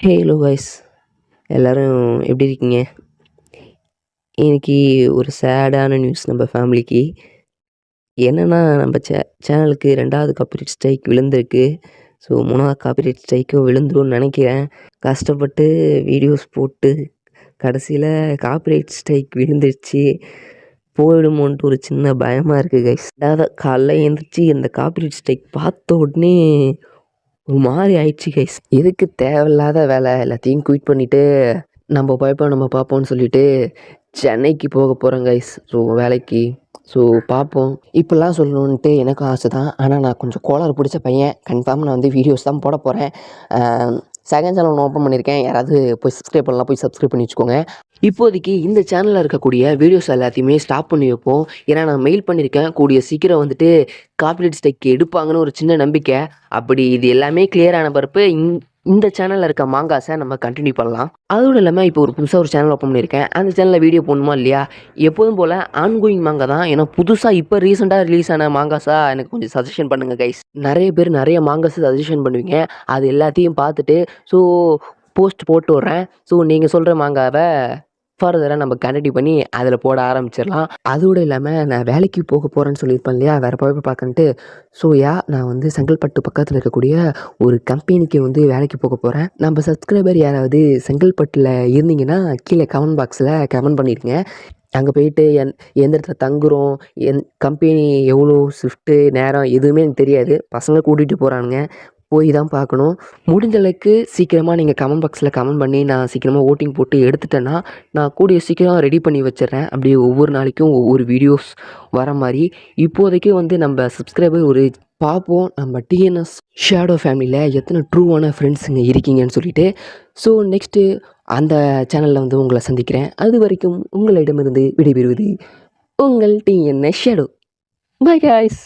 Hello guys, எல்லோரும் எப்படி இருக்கீங்க? இன்னைக்கு ஒரு சேடான நியூஸ் நம்ம ஃபேமிலிக்கு. என்னென்னா நம்ம சேனலுக்கு 2வது காப்பிரைட் ஸ்ட்ரைக் விழுந்திருக்கு. ஸோ 3வது காப்பிரைட் ஸ்ட்ரைக்கும் விழுந்துரும்னு நினைக்கிறேன். கஷ்டப்பட்டு வீடியோஸ் போட்டு கடைசியில் காப்பிரைட் ஸ்ட்ரைக் விழுந்துருச்சு. போயிடுமோன்ட்டு ஒரு சின்ன பயமாக இருக்குது கைஸ். அதாவது காலைல எழுந்திரிச்சி இந்த காப்பிரைட் ஸ்ட்ரைக் பார்த்த உடனே ஒரு மாதிரி ஆயிடுச்சு கைஸ். எதுக்கு தேவையில்லாத வேலை எல்லாத்தையும் குயிட் பண்ணிவிட்டு நம்ம பார்ப்போம்னு சொல்லிட்டு சென்னைக்கு போக போகிறேன் கைஸ். ஸோ வேலைக்கு. ஸோ பார்ப்போம். இப்படிலாம் சொல்லணுன்ட்டு எனக்கும் ஆசை தான். ஆனால் நான் கொஞ்சம் கோளாறு பிடிச்ச பையன். கன்ஃபார்ம் நான் வந்து வீடியோஸ் தான் போட போகிறேன். செகண்ட் சேனல் ஒன்று ஓப்பன் பண்ணியிருக்கேன். யாராவது போய் சப்ஸ்கிரைப் பண்ணலாம், போய் சப்ஸ்கிரைப் பண்ணி வச்சுக்கோங்க. இப்போதைக்கு இந்த சேனலில் இருக்கக்கூடிய வீடியோஸ் எல்லாத்தையுமே ஸ்டாப் பண்ணி வைப்போம். ஏன்னா நான் மெயில் பண்ணியிருக்கேன். கூடிய சீக்கிரம் வந்துட்டு காப்பிரைட் ஸ்ட்ரைக் எடுப்பாங்கன்னு ஒரு சின்ன நம்பிக்கை. அப்படி இது எல்லாமே கிளியரான பிறப்பு இந்த சேனலில் இருக்க மாங்காஸை நம்ம கண்டினியூ பண்ணலாம். அதோடு இல்லாமல் இப்போ ஒரு புதுசாக ஒரு சேனல் ஓப்பன் பண்ணியிருக்கேன். அந்த சேனலில் வீடியோ போடணுமா இல்லையா? எப்போதும் போல் ஆன்கோயிங் மாங்கா தான். ஏன்னா புதுசாக இப்போ ரீசெண்டாக ரிலீஸ் ஆன மாங்காஸாக எனக்கு கொஞ்சம் சஜஷன் பண்ணுங்கள் கைஸ். நிறைய பேர் நிறைய மாங்காஸ் சஜஷன் பண்ணுவீங்க. அது எல்லாத்தையும் பார்த்துட்டு ஸோ போஸ்ட் போட்டு விட்றேன். ஸோ நீங்கள் சொல்கிற மாங்காவை ஃபர்தராக நம்ம கண்டினியூ பண்ணி அதில் போட ஆரம்பிச்சிடலாம். அதோடு இல்லாமல் நான் வேலைக்கு போக போகிறேன்னு சொல்லியிருப்பேன் இல்லையா, வேறு போய் பார்க்கன்ட்டு. ஸோ நான் வந்து செங்கல்பட்டு பக்கத்தில் இருக்கக்கூடிய ஒரு கம்பெனிக்கு வந்து வேலைக்கு போக போகிறேன். நம்ம சப்ஸ்கிரைபர் யாராவது செங்கல்பட்டில் இருந்தீங்கன்னா கீழே கமெண்ட் பாக்ஸில் கமெண்ட் பண்ணிடுங்க. அங்கே போயிட்டு எந்த இடத்துல தங்குறோம், கம்பெனி எவ்வளோ ஷிஃப்ட்டு நேரம் எதுவுமே எனக்கு தெரியாது. பசங்க கூட்டிகிட்டு போகிறானுங்க. போய் தான் பார்க்கணும். முடிஞ்ச அளவுக்கு சீக்கிரமாக நீங்கள் கமெண்ட் பாக்ஸில் கமெண்ட் பண்ணி நான் சீக்கிரமாக ஓட்டிங் போட்டு எடுத்துட்டேன்னா நான் கூடிய சீக்கிரம் ரெடி பண்ணி வச்சிடுறேன். அப்படியே ஒவ்வொரு நாளைக்கும் ஒவ்வொரு வீடியோஸ் வர மாதிரி. இப்போதைக்கு வந்து நம்ம சப்ஸ்கிரைபர் ஒரு பார்ப்போம் நம்ம டிஎன்எஸ் ஷேடோ ஃபேமிலியில் எத்தனை ட்ரூவான ஃப்ரெண்ட்ஸுங்க இருக்கீங்கன்னு சொல்லிட்டு. ஸோ நெக்ஸ்ட்டு அந்த சேனலில் வந்து உங்களை சந்திக்கிறேன். அது வரைக்கும் உங்களிடமிருந்து விடைபெறுவது உங்கள் டிஎன்எஸ் ஷேடோ. Bye guys.